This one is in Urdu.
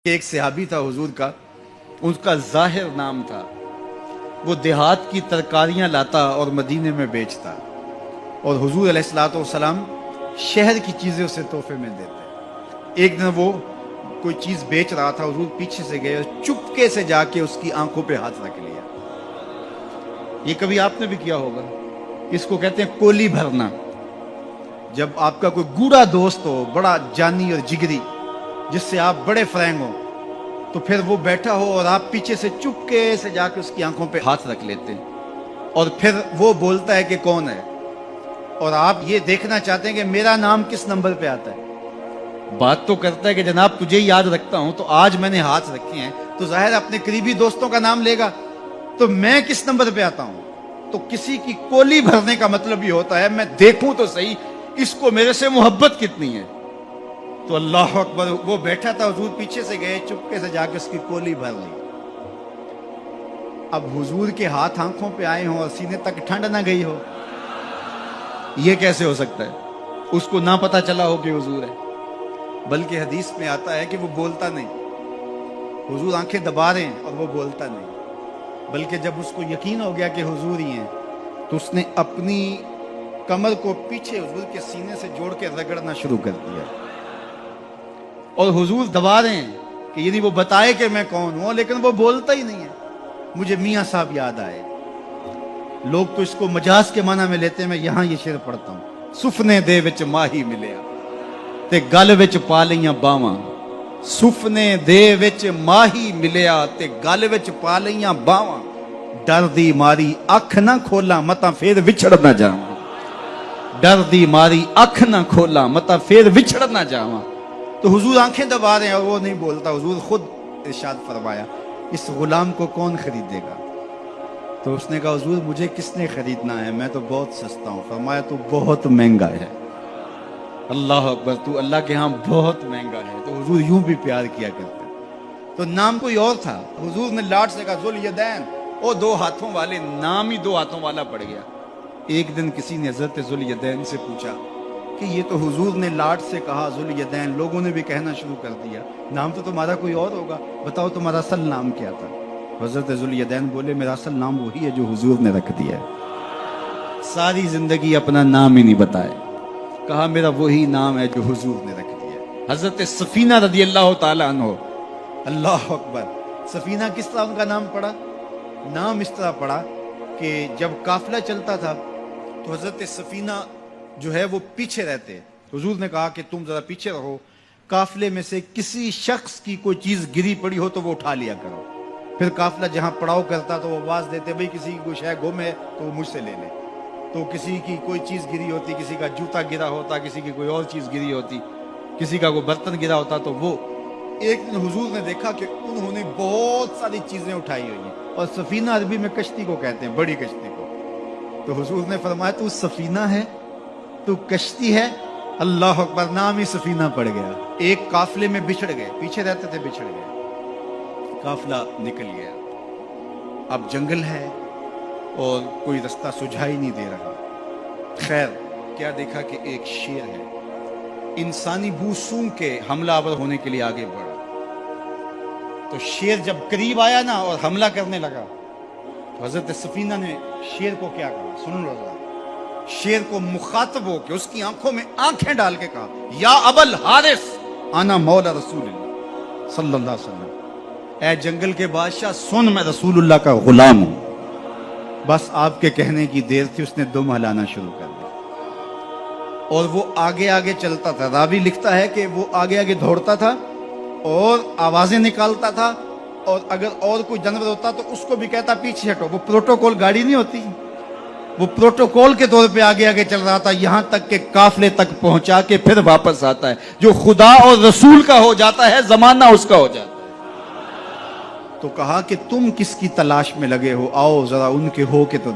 ایک صحابی تھا حضور کا، اس کا ظاہر نام تھا، وہ دیہات کی ترکاریاں لاتا اور مدینے میں بیچتا، اور حضور علیہ الصلوۃ والسلام شہر کی چیزیں اسے تحفے میں دیتے۔ ایک دن وہ کوئی چیز بیچ رہا تھا، حضور پیچھے سے گئے اور چپکے سے جا کے اس کی آنکھوں پہ ہاتھ رکھ لیا۔ یہ کبھی آپ نے بھی کیا ہوگا، اس کو کہتے ہیں کولی بھرنا۔ جب آپ کا کوئی گوڑا دوست ہو، بڑا جانی اور جگری، جس سے آپ بڑے فرینگ ہو، تو پھر وہ بیٹھا ہو اور آپ پیچھے سے چپکے سے جا کے اس کی آنکھوں پہ ہاتھ رکھ لیتے ہیں، اور پھر وہ بولتا ہے کہ کون ہے، اور آپ یہ دیکھنا چاہتے ہیں کہ میرا نام کس نمبر پہ آتا ہے۔ بات تو کرتا ہے کہ جناب تجھے یاد رکھتا ہوں، تو آج میں نے ہاتھ رکھے ہیں، تو ظاہر اپنے قریبی دوستوں کا نام لے گا، تو میں کس نمبر پہ آتا ہوں۔ تو کسی کی کولی بھرنے کا مطلب یہ ہوتا ہے میں دیکھوں تو صحیح اس کو میرے سے محبت کتنی ہے۔ تو اللہ اکبر، وہ بیٹھا تھا، حضور پیچھے سے گئے، چپکے سے جا کے اس کی کولی بھر لی۔ اب حضور کے ہاتھ آنکھوں پہ آئے ہوں اور سینے تک ٹھنڈ نہ گئی ہو، یہ کیسے ہو سکتا ہے؟ اس کو نہ پتا چلا ہو کہ حضور ہے۔ بلکہ حدیث میں آتا ہے کہ وہ بولتا نہیں، حضور آنکھیں دبا رہے ہیں اور وہ بولتا نہیں، بلکہ جب اس کو یقین ہو گیا کہ حضور ہی ہیں، تو اس نے اپنی کمر کو پیچھے حضور کے سینے سے جوڑ کے رگڑنا شروع کر دیا، اور حضور دبا رہے ہیں کہ یعنی وہ بتائے کہ میں کون ہوں، لیکن وہ بولتا ہی نہیں ہے۔ مجھے میاں صاحب یاد آئے، لوگ تو اس کو مجاز کے معنی میں لیتے ہیں، میں یہاں یہ شعر پڑھتا ہوں۔ سفنے دے وچ ماہی ملیا تے گل وچ پا لیاں باواں، سفنے دے وچ ماہی ملیا تے گل وچ پا لیاں باواں، ڈر دی ماری اکھ نہ کھولاں متاں پھر وچھڑ نہ جاواں، ڈر دی ماری اکھ نہ کھولاں متاں پھر وچھڑ نہ جاواں۔ تو حضور آنکھیں دبا رہے ہیں اور وہ نہیں بولتا۔ حضور خود ارشاد فرمایا اس غلام کو کون خریدے گا؟ تو اس نے کہا حضور مجھے کس نے خریدنا ہے، میں تو بہت سستا ہوں۔ فرمایا تو بہت مہنگا ہے۔ اللہ اکبر، تو اللہ کے ہاں بہت مہنگا ہے۔ تو حضور یوں بھی پیار کیا کرتے۔ تو نام کوئی اور تھا، حضور نے لاٹ سے کہا ذوالیدین، وہ دو ہاتھوں والے، نام ہی دو ہاتھوں والا پڑ گیا۔ ایک دن کسی نے حضرت ذوالیدین سے پوچھا کہ یہ تو حضور نے لاٹ سے کہا ذوالیدین، لوگوں نے بھی کہنا شروع کر دیا، نام تو تمہارا کوئی اور ہوگا، بتاؤ تمہارا اصل نام کیا تھا؟ حضرت ذوالیدین بولے میرا اصل نام وہی ہے جو حضور نے رکھ دیا ہے۔ ساری زندگی اپنا نام ہی نہیں بتائے، کہا میرا وہی نام ہے جو حضور نے رکھ دیا ہے۔ حضرت سفینہ رضی اللہ تعالیٰ عنہ، اللہ اکبر، سفینہ کس طرح ان کا نام پڑا؟ نام اس طرح پڑا کہ جب قافلہ چلتا تھا تو حضرت سفینہ جو ہے وہ پیچھے رہتے، حضور نے کہا کہ تم ذرا پیچھے رہو، قافلے میں سے کسی شخص کی کوئی چیز گری پڑی ہو تو وہ اٹھا لیا کرو۔ پھر قافلہ جہاں پڑاؤ کرتا تو وہ آواز دیتے بھئی کسی کی کوئی شے گم ہے تو وہ مجھ سے لے لے۔ تو کسی کی کوئی چیز گری ہوتی، کسی کا جوتا گرا ہوتا، کسی کی کوئی اور چیز گری ہوتی، کسی کا کوئی برتن گرا ہوتا، تو وہ ایک دن حضور نے دیکھا کہ انہوں نے بہت ساری چیزیں اٹھائی ہوئی ہیں، اور سفینہ عربی میں کشتی کو کہتے ہیں، بڑی کشتی کو۔ تو حضور نے فرمایا تو سفینہ ہے، تو کشتی ہے؟ اللہ اکبر، نام ہی سفینہ پڑ گیا۔ ایک قافلے میں بچھڑ گئے، پیچھے رہتے تھے، بچھڑ گئے، قافلہ نکل گیا۔ اب جنگل ہے اور کوئی رستہ سجھائی نہیں دے رہا۔ خیر کیا دیکھا کہ ایک شیر ہے، انسانی بو سونگھ کے حملہ آور ہونے کے لیے آگے بڑھا۔ تو شیر جب قریب آیا نا اور حملہ کرنے لگا، تو حضرت سفینہ نے شیر کو کیا کہا، سن لو ذرا۔ شیر کو مخاطب ہو کے اس کی آنکھوں میں آنکھیں ڈال کے کہا یا ابل حارث انا مولا رسول اللہ صلی اللہ علیہ وسلم، اے جنگل کے بادشاہ سن، میں رسول اللہ کا غلام ہوں۔ بس آپ کے کہنے کی دیر تھی، اس نے دم ہلانا شروع کر دیا، اور وہ آگے آگے چلتا تھا۔ راوی لکھتا ہے کہ وہ آگے آگے دوڑتا تھا اور آوازیں نکالتا تھا، اور اگر اور کوئی جانور ہوتا تو اس کو بھی کہتا پیچھے ہٹو۔ وہ پروٹوکول گاڑی نہیں ہوتی، وہ پروٹوکول کے طور پہ آگے آگے چل رہا تھا، یہاں تک کہ قافلے تک پہنچا کے پھر واپس آتا ہے۔ جو خدا اور رسول کا ہو جاتا ہے، زمانہ اس کا ہو جاتا ہے۔ تو کہا کہ تم کس کی تلاش میں لگے ہو، آؤ ذرا ان کے ہو کے تو